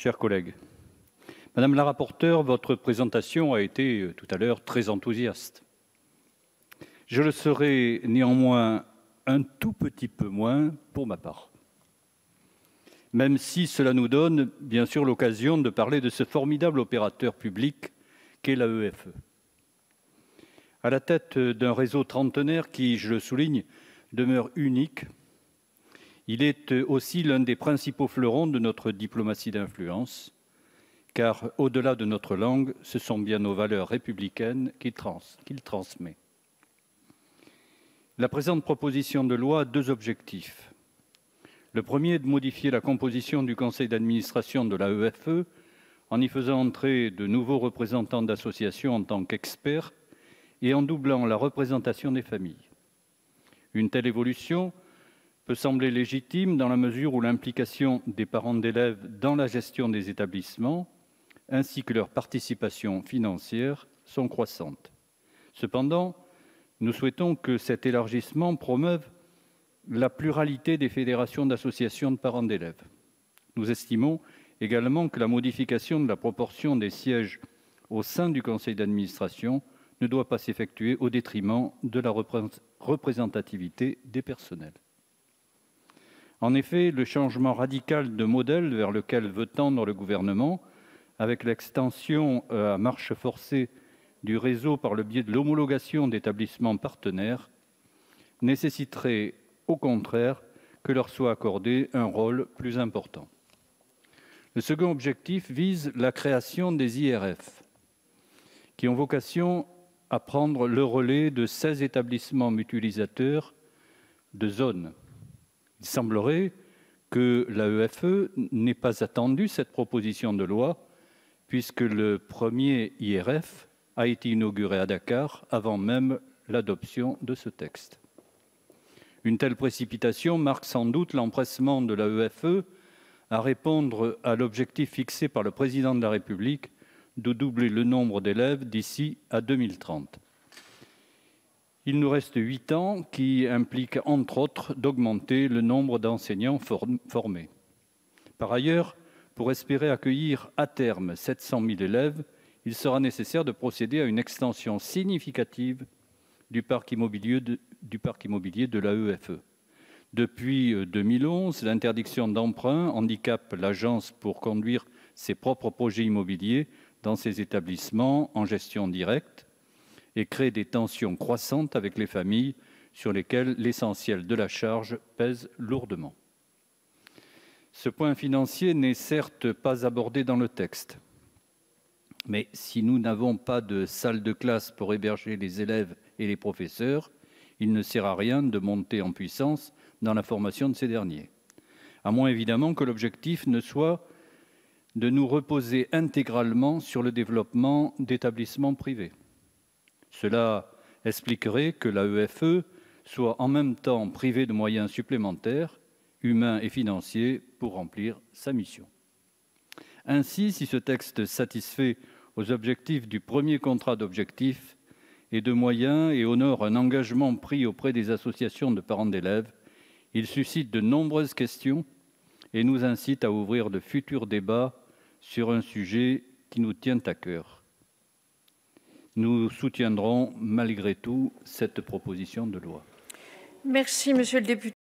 Chers collègues, Madame la rapporteure, votre présentation a été tout à l'heure très enthousiaste. Je le serai néanmoins un tout petit peu moins pour ma part, même si cela nous donne bien sûr l'occasion de parler de ce formidable opérateur public qu'est l'AEFE. À la tête d'un réseau trentenaire qui, je le souligne, demeure unique, il est aussi l'un des principaux fleurons de notre diplomatie d'influence, car au-delà de notre langue, ce sont bien nos valeurs républicaines qu'il transmet. La présente proposition de loi a deux objectifs. Le premier est de modifier la composition du conseil d'administration de l'AEFE en y faisant entrer de nouveaux représentants d'associations en tant qu'experts et en doublant la représentation des familles. Une telle évolution peut sembler légitime dans la mesure où l'implication des parents d'élèves dans la gestion des établissements ainsi que leur participation financière sont croissantes. Cependant, nous souhaitons que cet élargissement promeuve la pluralité des fédérations d'associations de parents d'élèves. Nous estimons également que la modification de la proportion des sièges au sein du conseil d'administration ne doit pas s'effectuer au détriment de la représentativité des personnels. En effet, le changement radical de modèle vers lequel veut tendre le gouvernement, avec l'extension à marche forcée du réseau par le biais de l'homologation d'établissements partenaires, nécessiterait au contraire que leur soit accordé un rôle plus important. Le second objectif vise la création des IRF, qui ont vocation à prendre le relais de 16 établissements mutualisateurs de zone. Il semblerait que l'AEFE n'ait pas attendu cette proposition de loi, puisque le premier IRF a été inauguré à Dakar avant même l'adoption de ce texte. Une telle précipitation marque sans doute l'empressement de l'AEFE à répondre à l'objectif fixé par le président de la République de doubler le nombre d'élèves d'ici à 2030. Il nous reste 8 ans qui impliquent entre autres d'augmenter le nombre d'enseignants formés. Par ailleurs, pour espérer accueillir à terme 700 000 élèves, il sera nécessaire de procéder à une extension significative du parc immobilier de l'AEFE. Depuis 2011, l'interdiction d'emprunt handicape l'agence pour conduire ses propres projets immobiliers dans ses établissements en gestion directe et crée des tensions croissantes avec les familles sur lesquelles l'essentiel de la charge pèse lourdement. Ce point financier n'est certes pas abordé dans le texte, mais si nous n'avons pas de salle de classe pour héberger les élèves et les professeurs, il ne sert à rien de monter en puissance dans la formation de ces derniers. À moins évidemment que l'objectif ne soit de nous reposer intégralement sur le développement d'établissements privés. Cela expliquerait que l'AEFE soit en même temps privée de moyens supplémentaires, humains et financiers, pour remplir sa mission. Ainsi, si ce texte satisfait aux objectifs du premier contrat d'objectifs et de moyens et honore un engagement pris auprès des associations de parents d'élèves, il suscite de nombreuses questions et nous incite à ouvrir de futurs débats sur un sujet qui nous tient à cœur. Nous soutiendrons malgré tout cette proposition de loi. Merci, monsieur le député.